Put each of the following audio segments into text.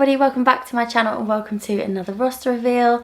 everybody, welcome back to my channel and welcome to another roster reveal.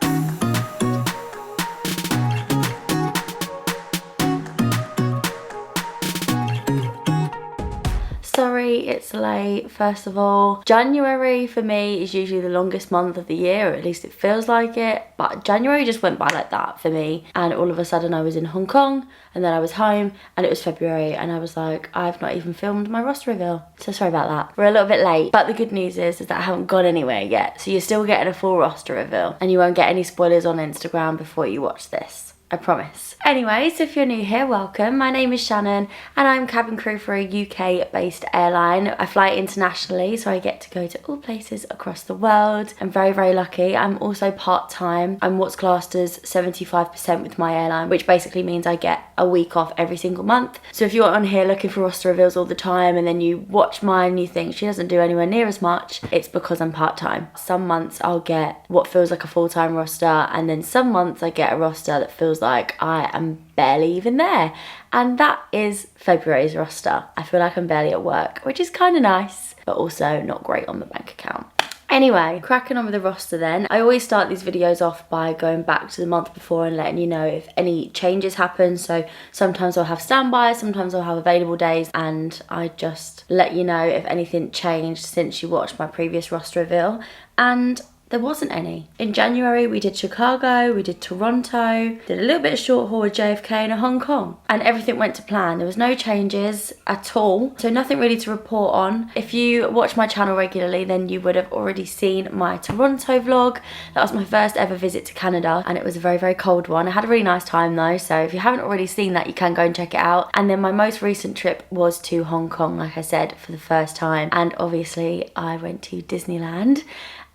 Sorry it's late. First of all, January for me is usually the longest month of the year, or at least it feels like it, but January just went by like that for me, and all of a sudden I was in Hong Kong and then I was home and it was February and I was like, I've not even filmed my roster reveal, so sorry about that. We're a little bit late, but the good news is that I haven't gone anywhere yet, so you're still getting a full roster reveal and you won't get any spoilers on Instagram before you watch this. I promise. Anyways, if you're new here, welcome. My name is Shannon and I'm cabin crew for a UK based airline. I fly internationally, so I get to go to all places across the world. I'm very, very lucky. I'm also part-time. I'm what's classed as 75% with my airline, which basically means I get a week off every single month. So if you're on here looking for roster reveals all the time and then you watch mine and you think she doesn't do anywhere near as much, it's because I'm part-time. Some months I'll get what feels like a full-time roster, and then some months I get a roster that feels like I am barely even there, and that is February's roster. I feel like I'm barely at work, which is kind of nice, but also not great on the bank account. Anyway, cracking on with the roster then. I always start these videos off by going back to the month before and letting you know if any changes happen. So sometimes I'll have standby, sometimes I'll have available days, and I just let you know if anything changed since you watched my previous roster reveal. And there wasn't any. In January we did Chicago, we did Toronto, did a little bit of short haul with JFK and Hong Kong, and everything went to plan. There was no changes at all, so nothing really to report on. If you watch my channel regularly, then you would have already seen my Toronto vlog. That was my first ever visit to Canada and it was a very, very cold one. I had a really nice time though, so if you haven't already seen that, you can go and check it out. And then my most recent trip was to Hong Kong, like I said, for the first time, and obviously I went to Disneyland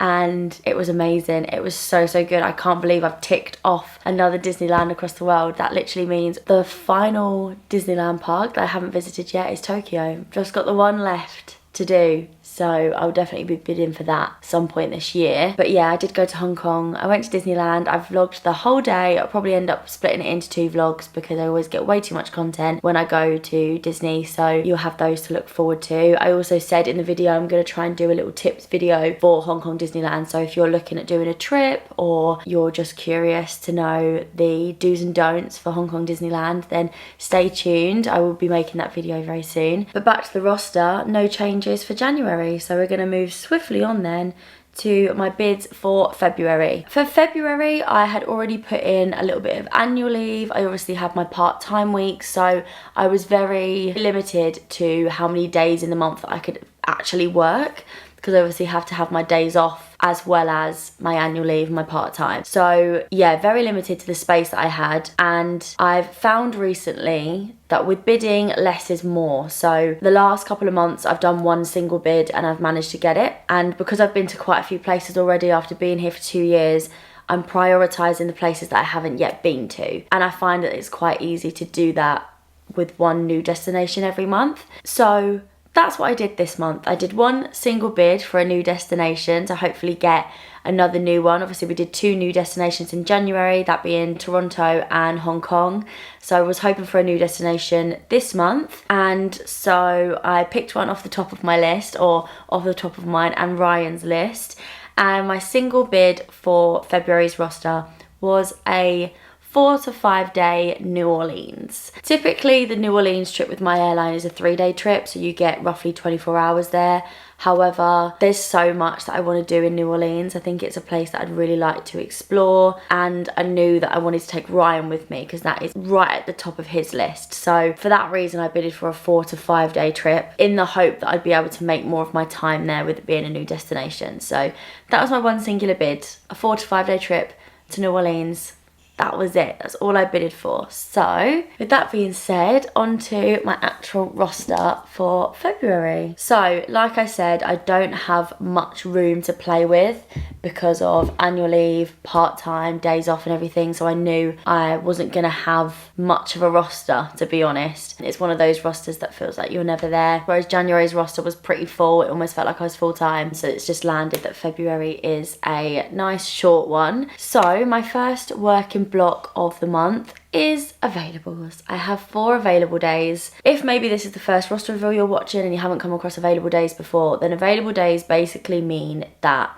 and it was amazing. It was so, so good. I can't believe I've ticked off another Disneyland across the world. That literally means the final Disneyland park that I haven't visited yet is Tokyo. Just got the one left to do, so I'll definitely be bidding for that some point this year. But yeah, I did go to Hong Kong. I went to Disneyland. I vlogged the whole day. I'll probably end up splitting it into 2 vlogs because I always get way too much content when I go to Disney, so you'll have those to look forward to. I also said in the video I'm going to try and do a little tips video for Hong Kong Disneyland, so if you're looking at doing a trip or you're just curious to know the do's and don'ts for Hong Kong Disneyland, then stay tuned. I will be making that video very soon. But back to the roster, no changes for January, so we're going to move swiftly on then to my bids for February. For February, I had already put in a little bit of annual leave. I obviously had my part-time week, so I was very limited to how many days in the month I could actually work, because I obviously have to have my days off as well as my annual leave and my part-time. So yeah, very limited to the space that I had, and I've found recently that with bidding, less is more. So the last couple of months I've done one single bid and I've managed to get it, and because I've been to quite a few places already after being here for 2 years, I'm prioritising the places that I haven't yet been to, and I find that it's quite easy to do that with one new destination every month. So that's what I did this month. I did one single bid for a new destination to hopefully get another new one. Obviously we did 2 new destinations in January, that being Toronto and Hong Kong. So I was hoping for a new destination this month, and so I picked one off the top of my list, or off the top of mine and Ryan's list, and my single bid for February's roster was a 4 to 5 day New Orleans. Typically the New Orleans trip with my airline is a 3-day trip, so you get roughly 24 hours there. However, there's so much that I want to do in New Orleans. I think it's a place that I'd really like to explore, and I knew that I wanted to take Ryan with me because that is right at the top of his list. So for that reason I bidded for a 4 to 5 day trip in the hope that I'd be able to make more of my time there with it being a new destination. So that was my one singular bid, a 4 to 5 day trip to New Orleans. That was it. That's all I bidded for. So with that being said, on to my actual roster for February. So like I said, I don't have much room to play with because of annual leave, part-time, days off and everything. So I knew I wasn't going to have much of a roster, to be honest. It's one of those rosters that feels like you're never there. Whereas January's roster was pretty full. It almost felt like I was full-time. So it's just landed that February is a nice short one. So my first working working block of the month is availables. I have 4 available days. If maybe this is the first roster reveal you're watching and you haven't come across available days before, then available days basically mean that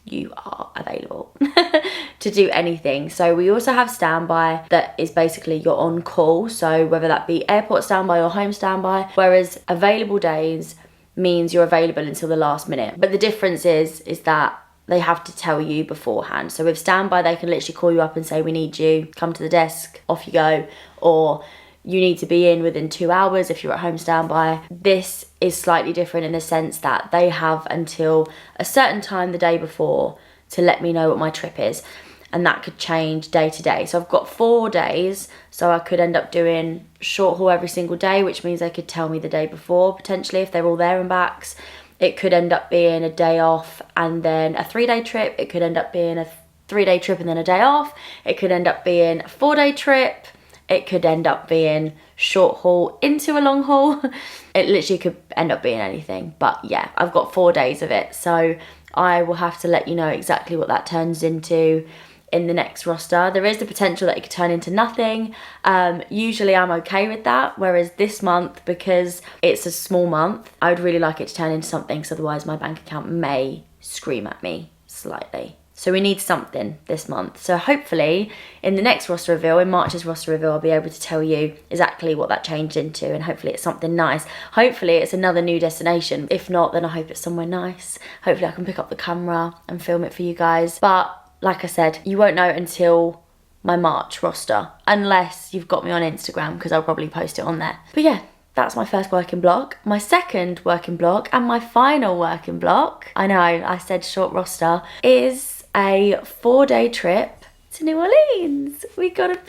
you are available to do anything. So we also have standby, that is basically you're on call, so whether that be airport standby or home standby, whereas available days means you're available until the last minute. But the difference is that they have to tell you beforehand. So with standby, they can literally call you up and say, we need you, come to the desk, off you go, or you need to be in within 2 hours if you're at home standby. This is slightly different in the sense that they have until a certain time the day before to let me know what my trip is, and that could change day to day. So I've got 4 days, so I could end up doing short haul every single day, which means they could tell me the day before potentially if they're all there and backs. It could end up being a day off and then a 3-day trip. It could end up being a 3-day trip and then a day off. It could end up being a 4-day trip. It could end up being short haul into a long haul. It literally could end up being anything. But yeah, I've got 4 days of it. So I will have to let you know exactly what that turns into in the next roster. There is the potential that it could turn into nothing. Usually I'm okay with that. Whereas this month, because it's a small month, I would really like it to turn into something, because otherwise my bank account may scream at me slightly. So we need something this month. So hopefully in the next roster reveal, in March's roster reveal, I'll be able to tell you exactly what that changed into, and hopefully it's something nice. Hopefully it's another new destination. If not, then I hope it's somewhere nice. Hopefully I can pick up the camera and film it for you guys. But like I said, you won't know until my March roster, unless you've got me on Instagram, because I'll probably post it on there. But yeah, that's my first working block. My second working block and my final working block, I know I said short roster, is a 4-day trip to New Orleans. We got a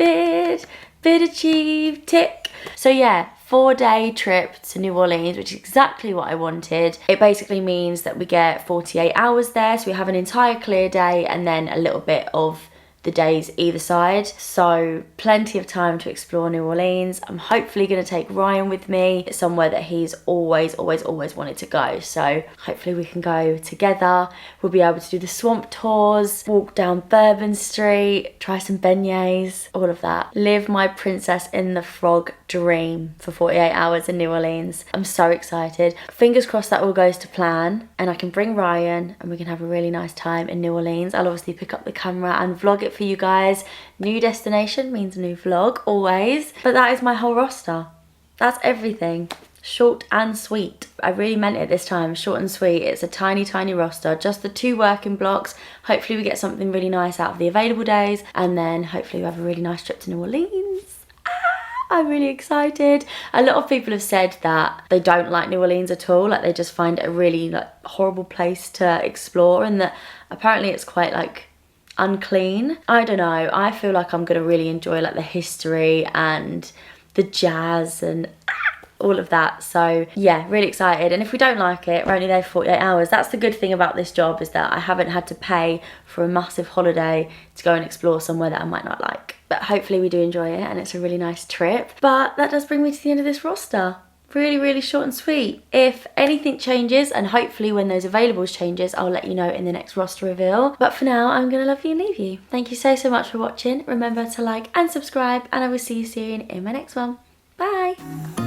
bid achieved, tick. So yeah, 4-day trip to New Orleans, which is exactly what I wanted. It basically means that we get 48 hours there, so we have an entire clear day and then a little bit of the days either side. So plenty of time to explore New Orleans. I'm hopefully going to take Ryan with me. It's somewhere that he's always wanted to go. So hopefully we can go together. We'll be able to do the swamp tours, walk down Bourbon Street, try some beignets, all of that. Live my Princess in the Frog dream for 48 hours in New Orleans. I'm so excited. Fingers crossed that all goes to plan and I can bring Ryan and we can have a really nice time in New Orleans. I'll obviously pick up the camera and vlog it for you guys. New destination means new vlog, always. But that is my whole roster. That's everything. Short and sweet. I really meant it this time, short and sweet. It's a tiny roster, just the 2 working blocks. Hopefully we get something really nice out of the available days, and then hopefully we have a really nice trip to New Orleans. I'm really excited. A lot of people have said that they don't like New Orleans at all, like they just find it a really horrible place to explore, and that apparently it's quite unclean. I don't know, I feel like I'm gonna really enjoy the history and the jazz and all of that. So yeah, really excited. And if we don't like it, we're only there for 48 hours. That's the good thing about this job, is that I haven't had to pay for a massive holiday to go and explore somewhere that I might not like. But hopefully we do enjoy it and it's a really nice trip. But that does bring me to the end of this roster. Really short and sweet. If anything changes, and hopefully when those availables changes, I'll let you know in the next roster reveal. But for now, I'm gonna love you and leave you. Thank you so much for watching. Remember to like and subscribe, and I will see you soon in my next one. Bye.